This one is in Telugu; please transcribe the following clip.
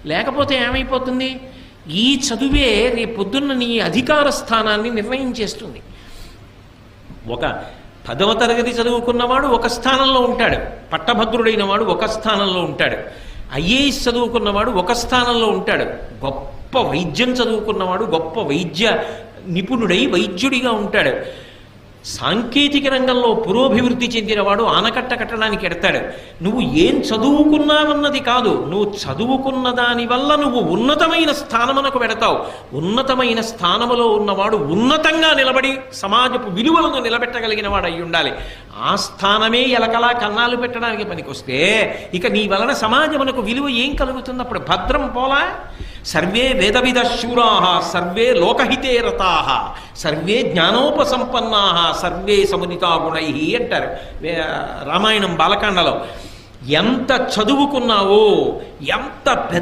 లేకపోతే ఏమైపోతుంది? ఈ చదువే రేపొద్దున్న నీ అధికార స్థానాన్ని నిర్ణయించేస్తుంది. ఒక 10వ తరగతి చదువుకున్నవాడు ఒక స్థానంలో ఉంటాడు, పట్టభద్రుడైన వాడు ఒక స్థానంలో ఉంటాడు. ఐఏఎస్ చదువుకున్నవాడు ఒక స్థానంలో ఉంటాడు, గొప్ప వైద్యం చదువుకున్నవాడు గొప్ప వైద్య నిపుణుడై వైద్యుడిగా ఉంటాడు. సాంకేతిక రంగంలో పురోభివృద్ధి చెందినవాడు ఆనకట్ట కట్టడానికి ఎడతాడు. నువ్వు ఏం చదువుకున్నావన్నది కాదు, నువ్వు చదువుకున్న దాని వల్ల నువ్వు ఉన్నతమైన స్థానమునకు వెడతావు. ఉన్నతమైన స్థానములో ఉన్నవాడు ఉన్నతంగా నిలబడి సమాజపు విలువలను నిలబెట్టగలిగిన వాడు అయి ఉండాలి. ఆ స్థానమే ఎలకలా కన్నాలు పెట్టడానికి పనికొస్తే ఇక నీ వలన సమాజమునకు విలువ ఏం కలుగుతుంది? అప్పుడు భద్రం పోలా. సర్వే వేదవిద శూరాః సర్వే లోకహితే రతాః సర్వే జ్ఞానోపసంపన్నాః సర్వే సముదితా గుణైః అంటారు రామాయణం బాలకాండలో. ఎంత చదువుకున్నావో, ఎంత